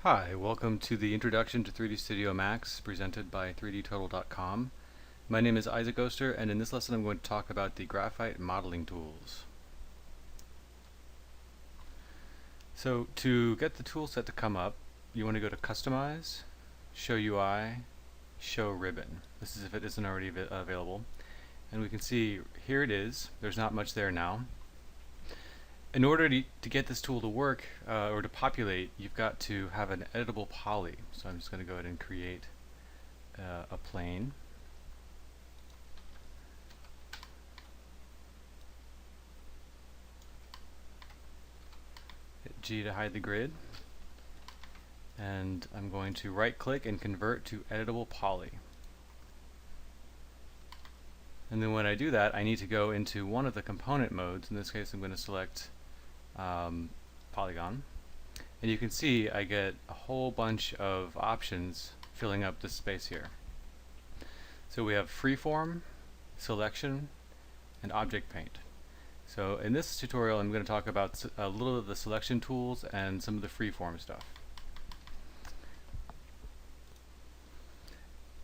Hi, welcome to the Introduction to 3D Studio Max presented by 3dtotal.com. My name is Isaac Oster, and in this lesson I'm going to talk about the Graphite modeling tools. So to get the tool set to come up, you want to go to Customize, Show UI, Show Ribbon. This is if it isn't already available. And we can see here it is. There's not much there now. In order to get this tool to work or to populate, you've got to have an editable poly. So I'm just going to go ahead and create a plane. Hit G to hide the grid. And I'm going to right click and convert to editable poly. And then when I do that, I need to go into one of the component modes. In this case, I'm going to select Polygon. And you can see I get a whole bunch of options filling up this space here. So we have Freeform, Selection, and Object Paint. So in this tutorial I'm going to talk about a little of the selection tools and some of the freeform stuff.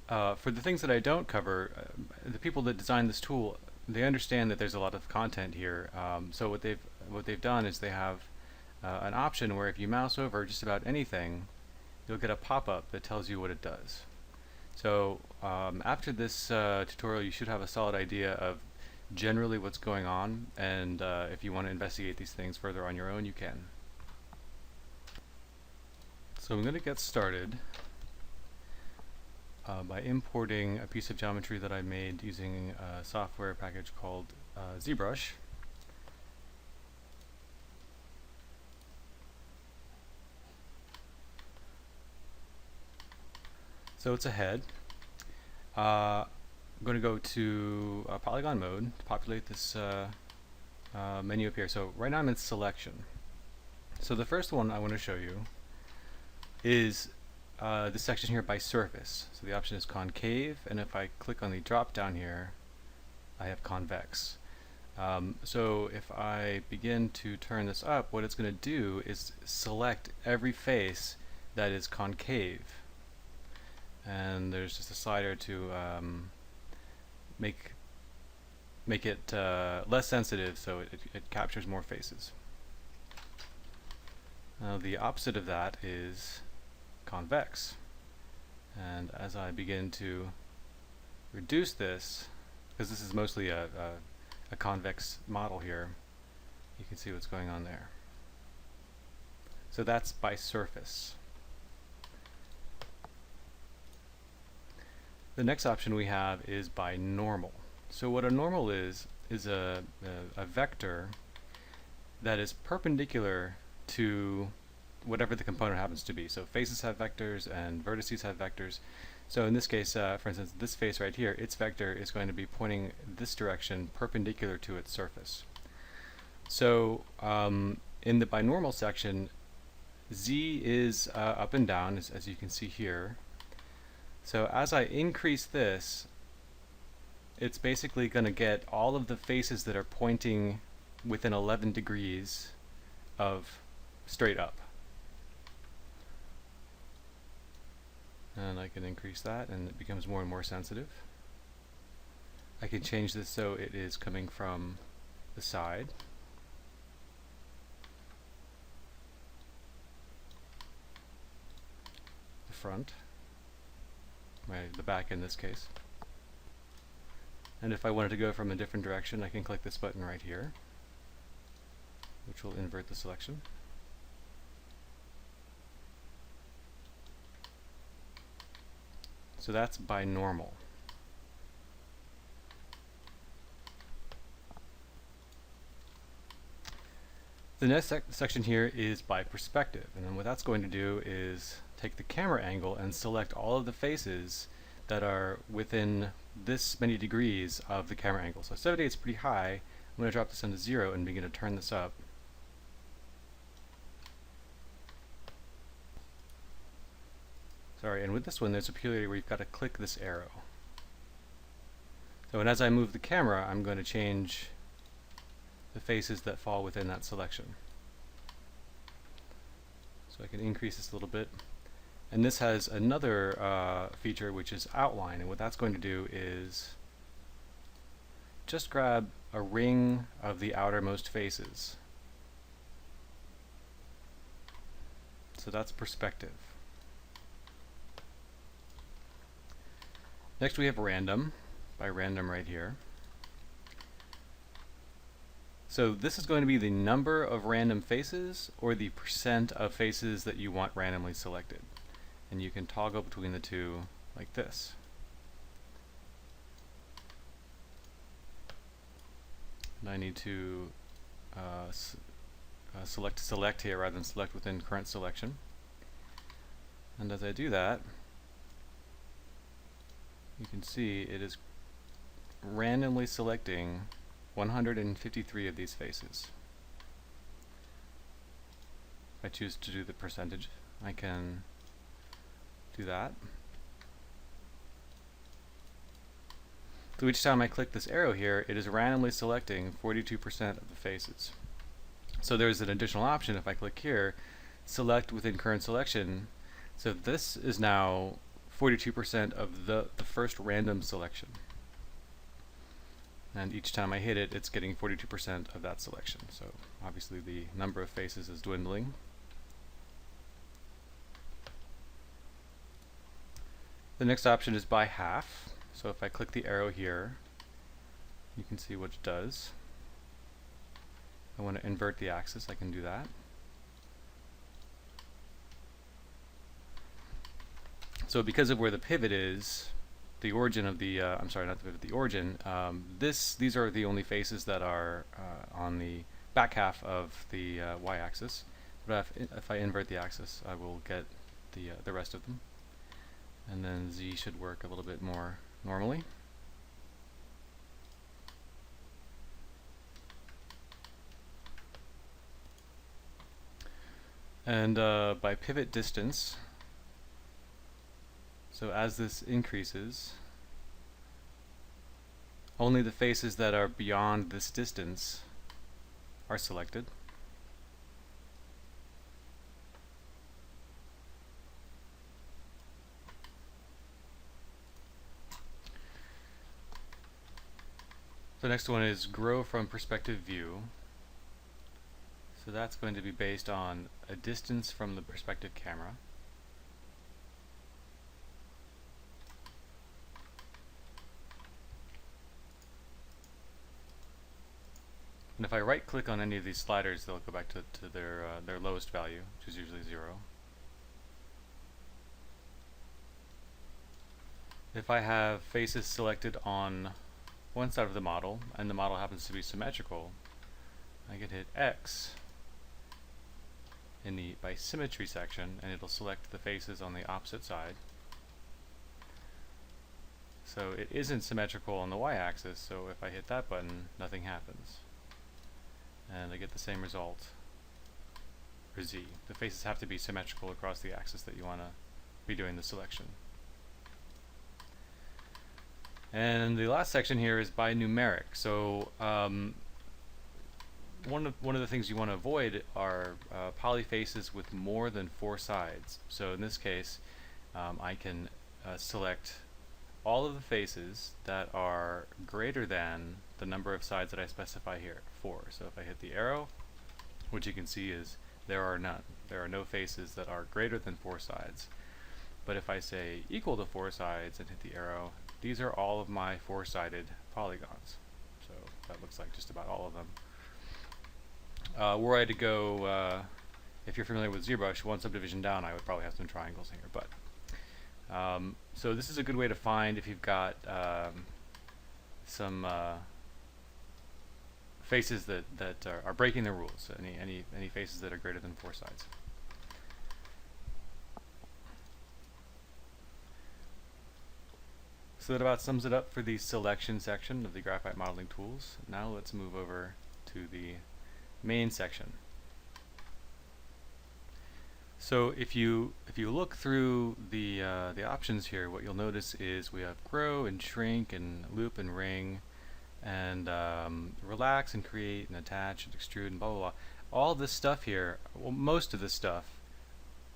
For the things that I don't cover, the people that designed this tool, they understand that there's a lot of content here. So what they've done is they have an option where if you mouse over just about anything, you'll get a pop-up that tells you what it does. So after this tutorial, you should have a solid idea of generally what's going on, and if you want to investigate these things further on your own, you can. So I'm going to get started by importing a piece of geometry that I made using a software package called ZBrush. So it's a head. I'm going to go to Polygon Mode to populate this menu up here. So right now I'm in Selection. So the first one I want to show you is this section here by surface. So the option is concave, and if I click on the drop down here, I have convex. So if I begin to turn this up, what it's going to do is select every face that is concave. And there's just a slider to make it less sensitive, so it captures more faces. Now the opposite of that is convex, and as I begin to reduce this, because this is mostly a convex model here, you can see what's going on there. So that's by surface. The next option we have is by normal. So what a normal is a vector that is perpendicular to whatever the component happens to be. So faces have vectors and vertices have vectors. So in this case, for instance, this face right here, its vector is going to be pointing this direction perpendicular to its surface. So in the binormal section, Z is up and down, as you can see here. So as I increase this, it's basically going to get all of the faces that are pointing within 11 degrees of straight up. And I can increase that, and it becomes more and more sensitive. I can change this so it is coming from the side. The front. The back in this case. And if I wanted to go from a different direction, I can click this button right here, which will invert the selection. So that's by normal. The next section here is by perspective, and then what that's going to do is take the camera angle and select all of the faces that are within this many degrees of the camera angle. So 70 is pretty high. I'm going to drop this down to 0 and begin to turn this up. Sorry, and with this one there's a peculiarity where you've got to click this arrow. So and as I move the camera, I'm going to change the faces that fall within that selection. So I can increase this a little bit. And this has another feature, which is outline. And what that's going to do is just grab a ring of the outermost faces. So that's perspective. Next we have random, by random right here. So this is going to be the number of random faces or the percent of faces that you want randomly selected. And you can toggle between the two like this. And I need to select here rather than select within current selection. And as I do that, you can see it is randomly selecting 153 of these faces. If I choose to do the percentage, I can do that. So each time I click this arrow here, it is randomly selecting 42% of the faces. So there's an additional option if I click here, select within current selection. So this is now 42% of the first random selection. And each time I hit it, it's getting 42% of that selection. So obviously the number of faces is dwindling. The next option is by half. So if I click the arrow here, you can see what it does. I want to invert the axis, I can do that. So because of where the pivot is, the origin of the, I'm sorry, not the pivot, the origin, these are the only faces that are on the back half of the y-axis. But if I invert the axis, I will get the rest of them. And then Z should work a little bit more normally. And by pivot distance, so as this increases, only the faces that are beyond this distance are selected. The next one is grow from perspective view. So that's going to be based on a distance from the perspective camera. And if I right click on any of these sliders, they'll go back to their lowest value, which is usually 0. If I have faces selected on one side of the model, and the model happens to be symmetrical, I can hit X in the by symmetry section, and it'll select the faces on the opposite side. So it isn't symmetrical on the y-axis, so if I hit that button, nothing happens. And I get the same result for Z. The faces have to be symmetrical across the axis that you want to be doing the selection. And the last section here is by numeric. So one of the things you want to avoid are polyfaces with more than 4 sides. So in this case, I can select all of the faces that are greater than the number of sides that I specify here, 4. So if I hit the arrow, what you can see is there are none. There are no faces that are greater than 4 sides. But if I say equal to 4 sides and hit the arrow, these are all of my 4-sided polygons. So that looks like just about all of them. Were I to go, if you're familiar with ZBrush, one subdivision down, I would probably have some triangles here. But so this is a good way to find if you've got some faces that are breaking the rules. Any faces that are greater than 4 sides. So that about sums it up for the selection section of the Graphite modeling tools. Now let's move over to the main section. So if you look through the options here, what you'll notice is we have grow and shrink and loop and ring and relax and create and attach and extrude and blah blah blah. All this stuff here, well, most of this stuff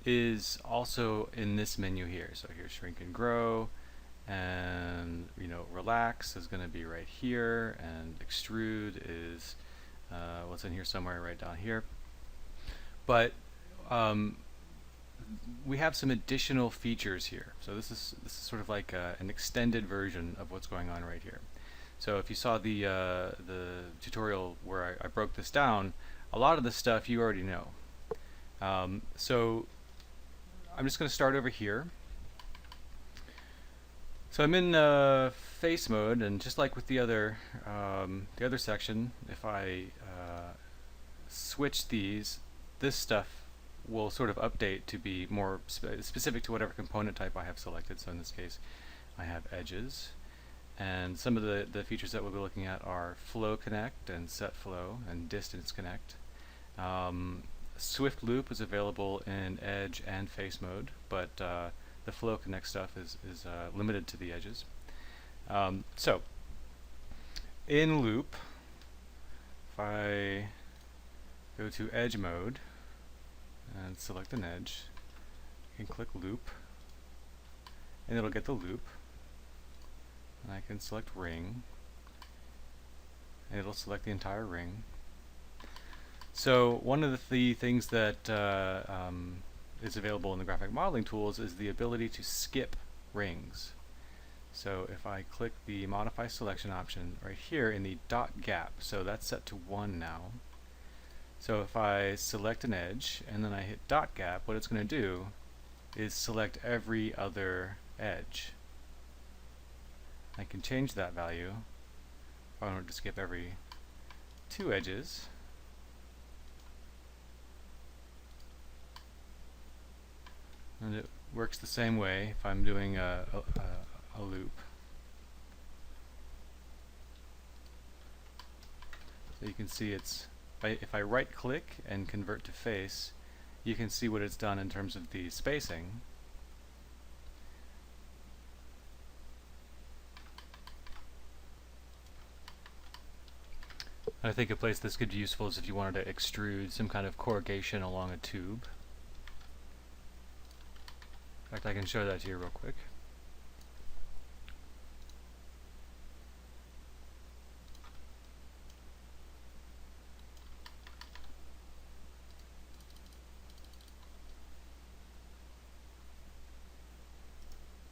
is also in this menu here. So here's shrink and grow, and relax is going to be right here, and extrude is what's in here somewhere right down here. But we have some additional features here. So this is sort of like an extended version of what's going on right here. So if you saw the tutorial where I broke this down, a lot of the stuff you already know. So I'm just going to start over here. So I'm in face mode, and just like with the other section, if I switch these, this stuff will sort of update to be more specific to whatever component type I have selected. So in this case, I have edges, and some of the features that we'll be looking at are flow connect and set flow and distance connect. Swift loop is available in edge and face mode, but the flow connect stuff is limited to the edges. So in loop, if I go to edge mode and select an edge, I can click loop, and it'll get the loop. And I can select ring, and it'll select the entire ring. So one of the things that is available in the graphic modeling tools is the ability to skip rings. So if I click the modify selection option right here in the dot gap, so that's set to 1 now. So if I select an edge and then I hit dot gap, what it's going to do is select every other edge. I can change that value if I want to skip every 2 edges. And it works the same way if I'm doing a loop. So you can see it's, if I right click and convert to face, you can see what it's done in terms of the spacing. I think a place this could be useful is if you wanted to extrude some kind of corrugation along a tube. In fact, I can show that to you real quick.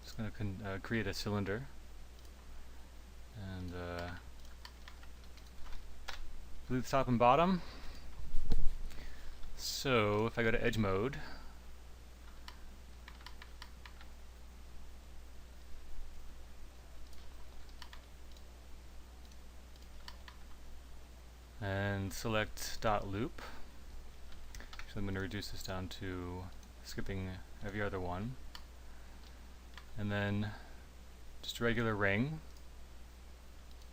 Just going to create a cylinder, and blue top and bottom. So if I go to edge mode, and select dot loop. So I'm going to reduce this down to skipping every other one, and then just a regular ring,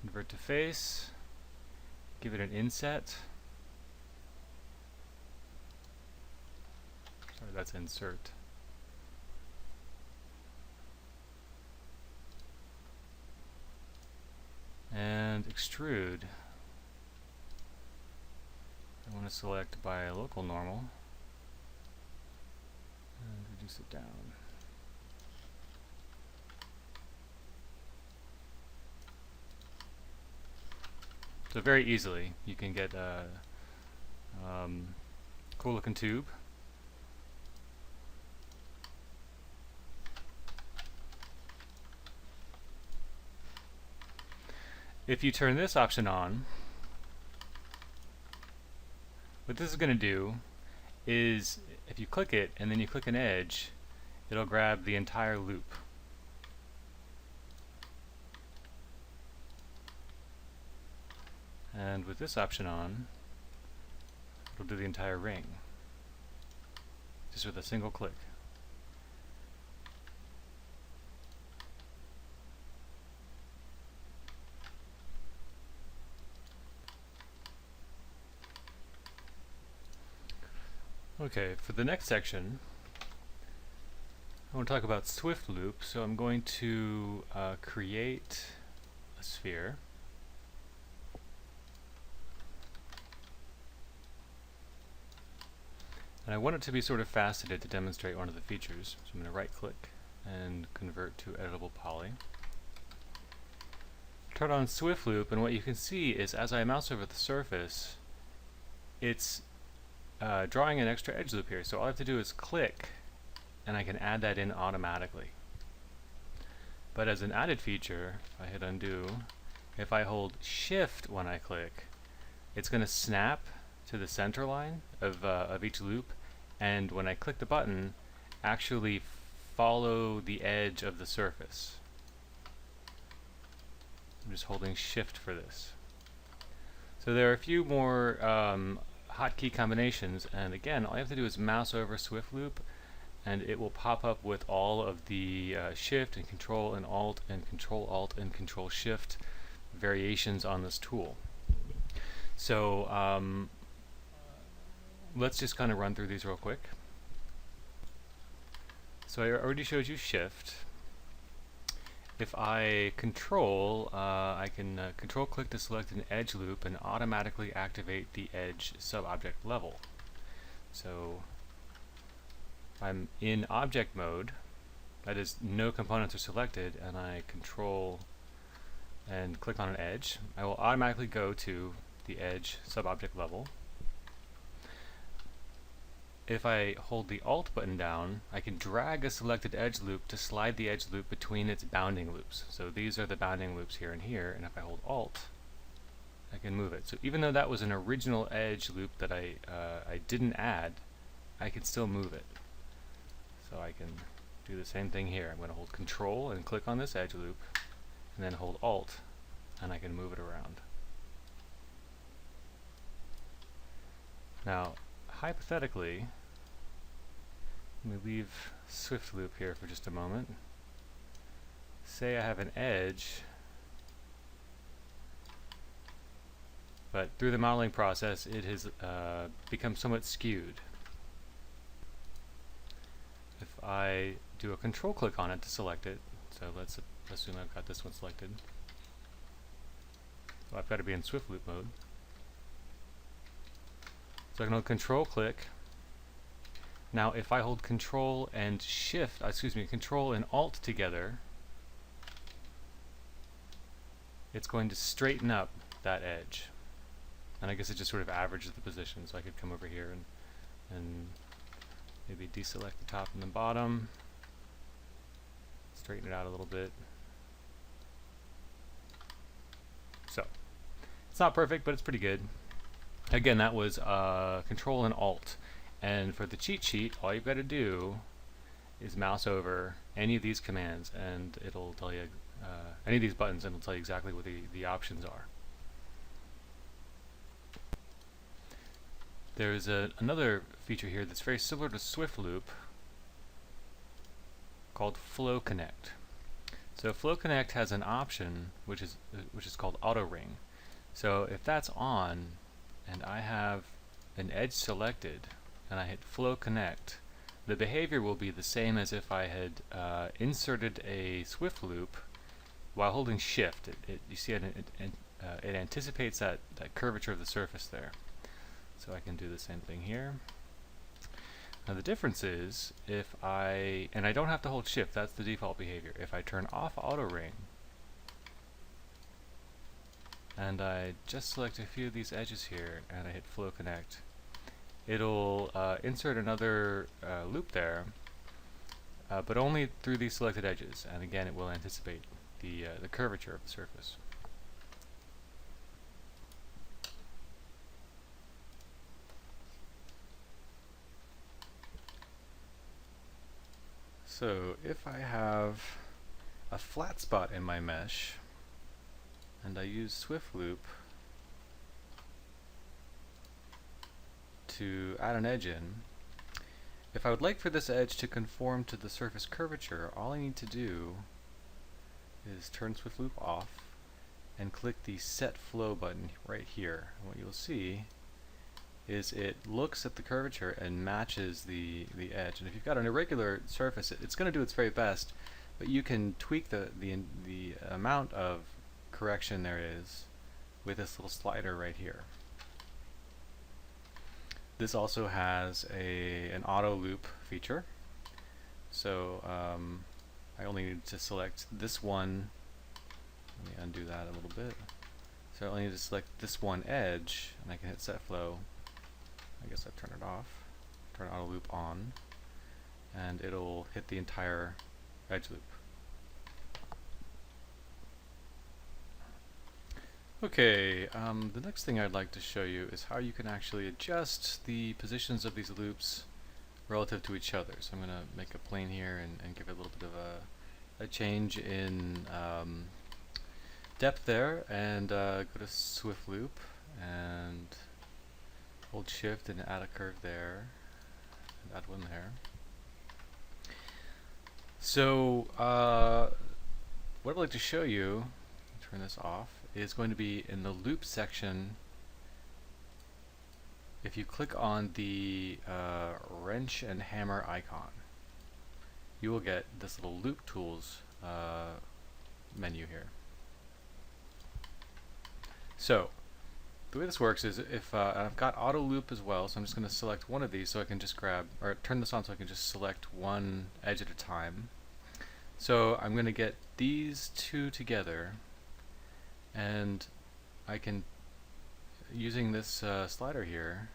convert to face, give it an inset. Sorry, that's insert. And extrude. I want to select by local normal and reduce it down. So very easily you can get a cool looking tube. If you turn this option on, what this is going to do is, if you click it and then you click an edge, it'll grab the entire loop. And with this option on, it'll do the entire ring, just with a single click. Okay, for the next section, I want to talk about Swift Loop, so I'm going to create a sphere. And I want it to be sort of faceted to demonstrate one of the features. So I'm going to right click and convert to editable poly. Turn on Swift Loop, and what you can see is as I mouse over the surface, it's drawing an extra edge loop here. So all I have to do is click and I can add that in automatically. But as an added feature, if I hit undo, if I hold shift when I click, it's going to snap to the center line of each loop, and when I click the button, actually follow the edge of the surface. I'm just holding shift for this. So there are a few more hotkey combinations, and again, all you have to do is mouse over Swift Loop, and it will pop up with all of the shift and control and alt and control alt and control shift variations on this tool. So let's just kind of run through these real quick. So I already showed you shift. If I control, I can control click to select an edge loop and automatically activate the edge sub-object level. So I'm in object mode, that is no components are selected, and I control and click on an edge. I will automatically go to the edge sub-object level. If I hold the Alt button down, I can drag a selected edge loop to slide the edge loop between its bounding loops. So these are the bounding loops here and here, and if I hold Alt, I can move it. So even though that was an original edge loop that I didn't add, I can still move it. So I can do the same thing here. I'm going to hold Control and click on this edge loop, and then hold Alt, and I can move it around. Now, hypothetically, let me leave Swift Loop here for just a moment. Say I have an edge, but through the modeling process it has become somewhat skewed. If I do a control click on it to select it, so let's assume I've got this one selected. So I've got to be in Swift Loop mode. So I can hold control click. Now if I hold control and shift, control and alt together, it's going to straighten up that edge. And I guess it just sort of averages the position, so I could come over here and maybe deselect the top and the bottom, straighten it out a little bit. So it's not perfect, but it's pretty good. Again, that was Control and Alt, and for the cheat sheet, all you've got to do is mouse over any of these commands, and it'll tell you any of these buttons, and it'll tell you exactly what the options are. There's another feature here that's very similar to Swift Loop called Flow Connect. So Flow Connect has an option which is called Auto Ring. So if that's on, and I have an edge selected, and I hit Flow Connect, the behavior will be the same as if I had inserted a Swift Loop while holding Shift. You see it anticipates that curvature of the surface there. So I can do the same thing here. Now the difference is, and I don't have to hold Shift, that's the default behavior. If I turn off Auto Ring, and I just select a few of these edges here, and I hit Flow Connect, it'll insert another loop there, but only through these selected edges, and again it will anticipate the curvature of the surface. So if I have a flat spot in my mesh, and I use Swift Loop to add an edge in, if I would like for this edge to conform to the surface curvature, all I need to do is turn Swift Loop off and click the Set Flow button right here. And what you'll see is it looks at the curvature and matches the edge. And if you've got an irregular surface, it's going to do its very best, but you can tweak the amount of correction there is with this little slider right here. This also has an auto loop feature. So I only need to select this one. Let me undo that a little bit. So I only need to select this one edge, and I can hit set flow. I guess I've turned it off. Turn auto loop on, and it'll hit the entire edge loop. Okay, the next thing I'd like to show you is how you can actually adjust the positions of these loops relative to each other. So I'm going to make a plane here and give it a little bit of a change in depth there, and go to Swift Loop and hold Shift and add a curve there, and add one there. So what I'd like to show you, turn this off, is going to be in the loop section. If you click on the wrench and hammer icon, you will get this little loop tools menu here. So the way this works is if I've got auto loop as well, so I'm just going to select one of these so I can just grab, or turn this on so I can just select one edge at a time. So I'm going to get these two together, and I can, using this slider here,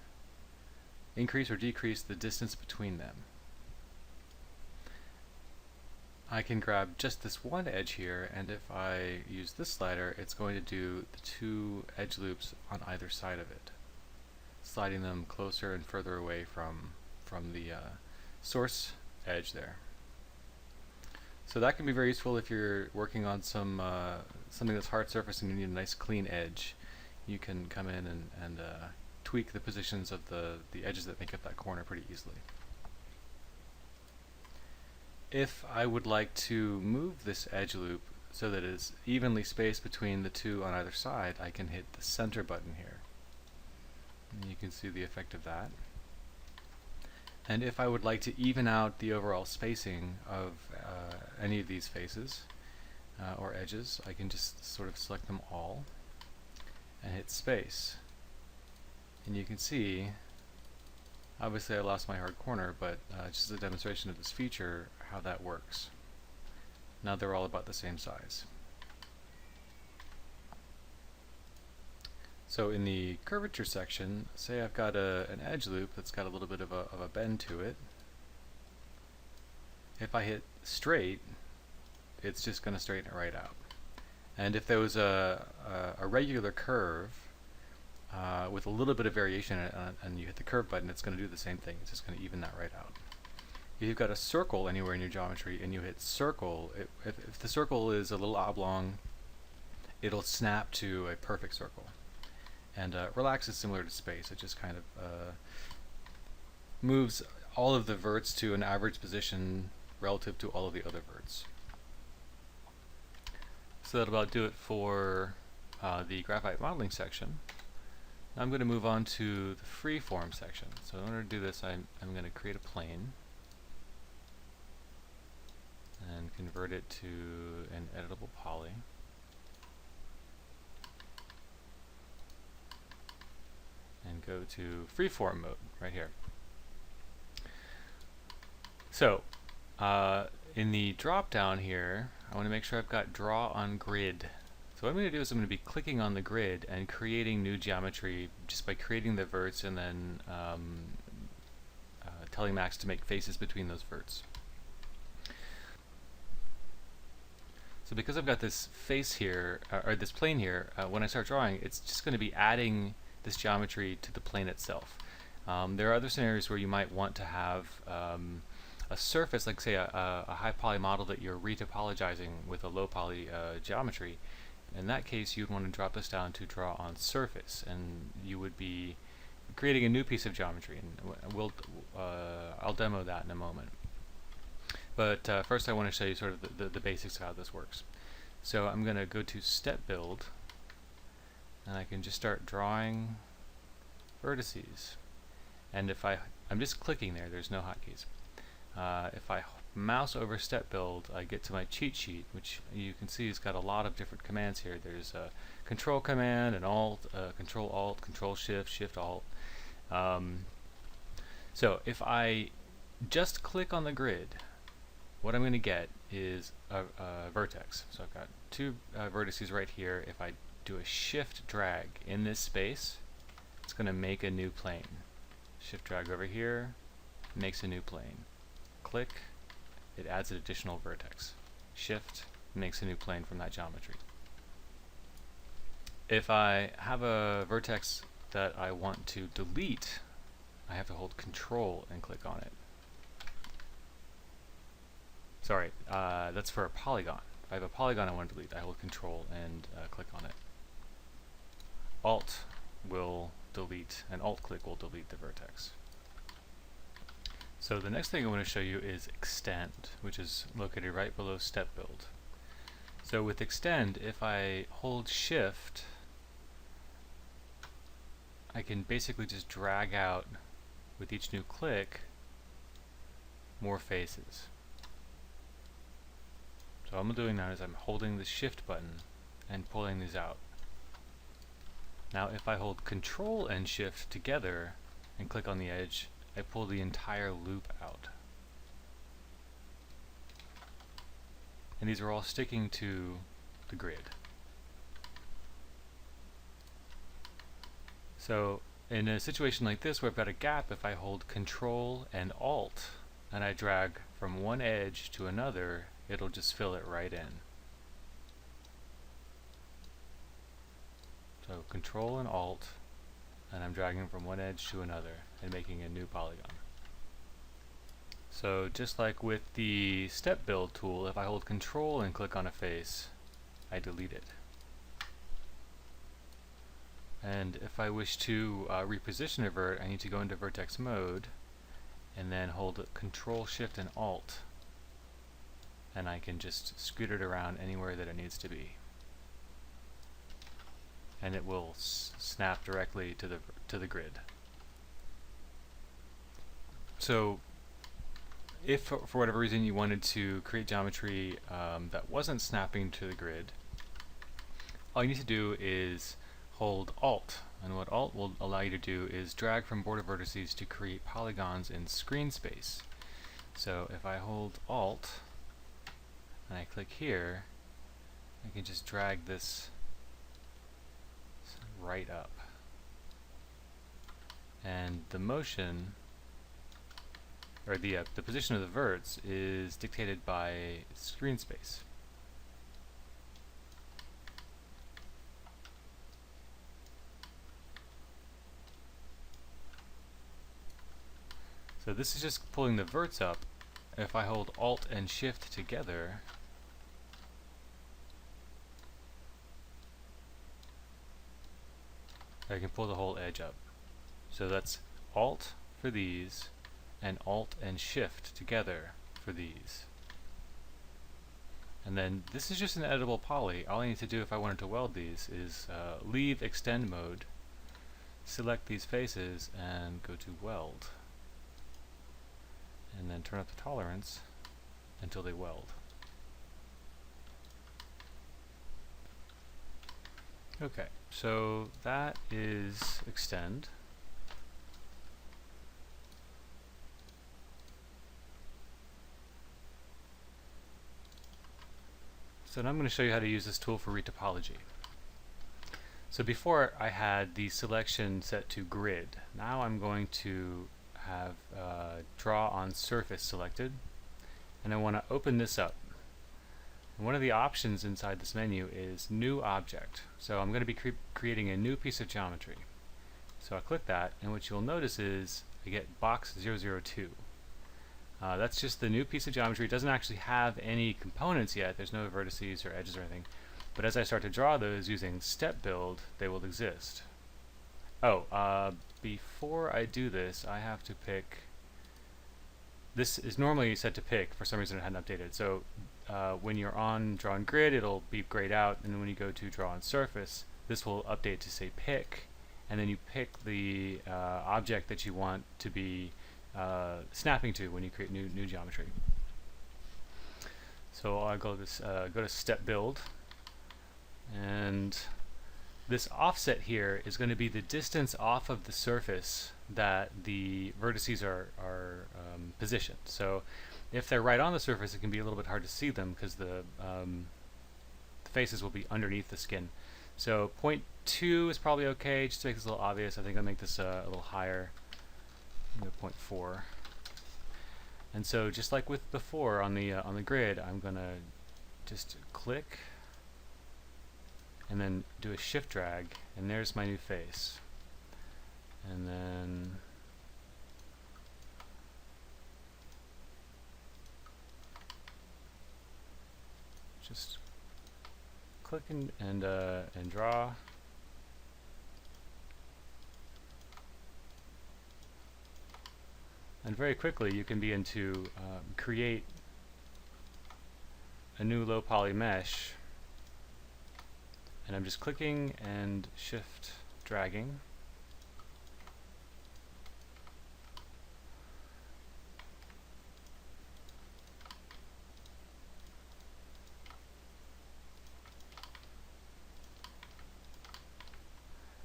increase or decrease the distance between them. I can grab just this one edge here, and if I use this slider, it's going to do the two edge loops on either side of it, sliding them closer and further away from the source edge there. So that can be very useful if you're working on something that's hard surface and you need a nice clean edge. You can come in and tweak the positions of the edges that make up that corner pretty easily. If I would like to move this edge loop so that it's evenly spaced between the two on either side, I can hit the center button here. And you can see the effect of that. And if I would like to even out the overall spacing of any of these faces or edges, I can just sort of select them all and hit space. And you can see, obviously I lost my hard corner, but just a demonstration of this feature, how that works. Now they're all about the same size. So in the curvature section, say I've got an edge loop that's got a little bit of a bend to it. If I hit straight, it's just going to straighten it right out. And if there was a regular curve with a little bit of variation in it, and you hit the curve button, it's going to do the same thing. It's just going to even that right out. If you've got a circle anywhere in your geometry and you hit circle, if the circle is a little oblong, it'll snap to a perfect circle. And relax is similar to space. It just kind of moves all of the verts to an average position relative to all of the other verts. So that'll about do it for the graphite modeling section. Now I'm going to move on to the freeform section. So in order to do this, I'm going to create a plane and convert it to an editable poly. And go to Freeform Mode right here. So in the drop down here, I want to make sure I've got Draw on Grid. So what I'm going to do is I'm going to be clicking on the grid and creating new geometry just by creating the verts and then telling Max to make faces between those verts. So because I've got this face here, or this plane here, when I start drawing, it's just going to be adding this geometry to the plane itself. There are other scenarios where you might want to have a surface, like say a high poly model that you're retopologizing with a low poly geometry. In that case, you'd want to drop this down to draw on surface, and you would be creating a new piece of geometry. And I'll demo that in a moment. But first I want to show you sort of the basics of how this works. So I'm going to go to Step Build, and I can just start drawing vertices. And if I'm just clicking there, there's no hotkeys. If I mouse over Step Build, I get to my cheat sheet, which you can see has got a lot of different commands here. There's a Control command, an Alt, Control Alt, Control Shift, Shift Alt. So if I just click on the grid, what I'm going to get is a vertex. So I've got two vertices right here. If I do a shift drag in this space, it's going to make a new plane. Shift drag over here, makes a new plane. Click, it adds an additional vertex. Shift, makes a new plane from that geometry. If I have a vertex that I want to delete, I have to hold Control and click on it. Sorry, that's for a polygon. If I have a polygon I want to delete, I hold Control and click on it. Alt will delete, and Alt-click will delete the vertex. So the next thing I want to show you is Extend, which is located right below Step Build. So with Extend, if I hold Shift, I can basically just drag out, with each new click, more faces. So all I'm doing now is I'm holding the Shift button and pulling these out. Now if I hold Control and Shift together and click on the edge, I pull the entire loop out. And these are all sticking to the grid. So in a situation like this where I've got a gap, if I hold Control and Alt and I drag from one edge to another, it'll just fill it right in. So Control and Alt, and I'm dragging from one edge to another and making a new polygon. So just like with the Step Build tool, if I hold Control and click on a face, I delete it. And if I wish to reposition a vert, I need to go into Vertex Mode and then hold Control, Shift, and Alt, and I can just scoot it around anywhere that it needs to be. And it will snap directly to the grid. So if for whatever reason you wanted to create geometry that wasn't snapping to the grid, all you need to do is hold Alt, and what Alt will allow you to do is drag from border vertices to create polygons in screen space. So if I hold Alt and I click here, I can just drag this right up, and the motion, or the position of the verts, is dictated by screen space. So this is just pulling the verts up. If I hold Alt and Shift together, I can pull the whole edge up. So that's Alt for these, and Alt and Shift together for these. And then this is just an editable poly. All I need to do if I wanted to weld these is leave Extend mode, select these faces, and go to Weld. And then turn up the tolerance until they weld. Okay, so that is Extend. So now I'm going to show you how to use this tool for retopology. So before I had the selection set to grid. Now I'm going to have draw on surface selected, and I want to open this up. And one of the options inside this menu is new object. So I'm going to be creating a new piece of geometry. So I click that, and what you'll notice is I get box 002. That's just the new piece of geometry. It doesn't actually have any components yet. There's no vertices or edges or anything. But as I start to draw those using Step Build, they will exist. Oh, before I do this, I have to pick. This is normally set to pick. For some reason it hadn't updated. So when you're on Draw on Grid, it'll beep grayed out, and then when you go to Draw on Surface, this will update to say pick, and then you pick the object that you want to be snapping to when you create new geometry. So I'll go to Step Build, and this offset here is going to be the distance off of the surface that the vertices are positioned. So if they're right on the surface, it can be a little bit hard to see them because the faces will be underneath the skin. So 0.2 is probably okay, just to make this a little obvious. I think I'll make this a little higher, 0.4. And so just like with before on the grid, I'm gonna just click and then do a shift drag, and there's my new face. And then just click and draw. And very quickly you can begin to create a new low poly mesh. And I'm just clicking and shift dragging.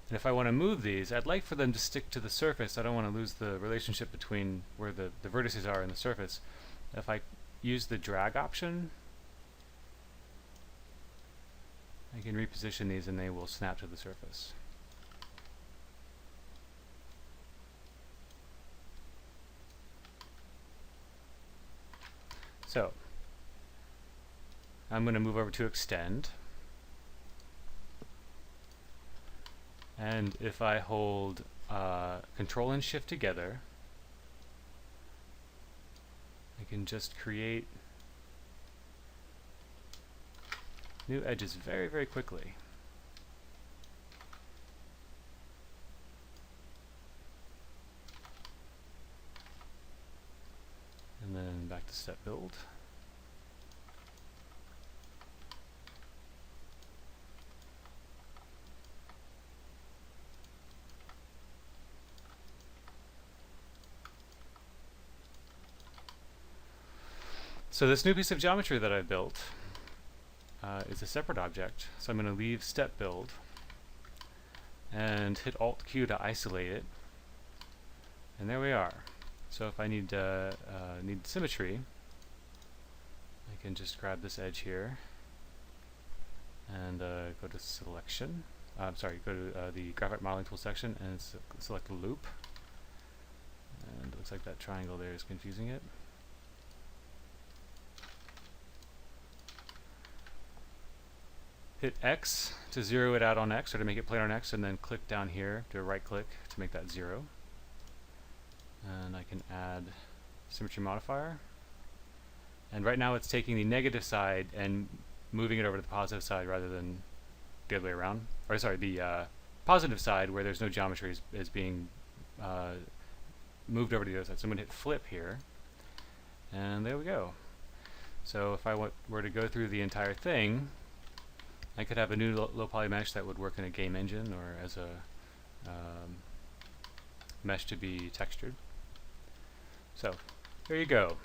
And if I want to move these, I'd like for them to stick to the surface. I don't want to lose the relationship between where the vertices are and the surface. If I use the drag option, I can reposition these and they will snap to the surface. So I'm going to move over to extend. And if I hold Control and Shift together, I can just create new edges very, very quickly. And then back to step build. So this new piece of geometry that I've built is a separate object. So I'm going to leave step build and hit Alt Q to isolate it. And there we are. So if I need symmetry, I can just grab this edge here and go to selection. Go to the Graphite modeling tool section and select a loop. And it looks like that triangle there is confusing it. Hit X to zero it out on X, or to make it planar on X, and then click down here, do a right click to make that 0. And I can add symmetry modifier. And right now it's taking the negative side and moving it over to the positive side rather than the other way around. Or sorry, the positive side where there's no geometry is being moved over to the other side. So I'm going to hit flip here. And there we go. So if I were to go through the entire thing, I could have a new low poly mesh that would work in a game engine or as a mesh to be textured. So there you go.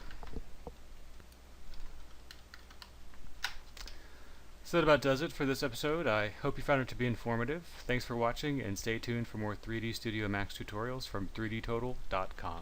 So that about does it for this episode. I hope you found it to be informative. Thanks for watching, and stay tuned for more 3D Studio Max tutorials from 3dtotal.com.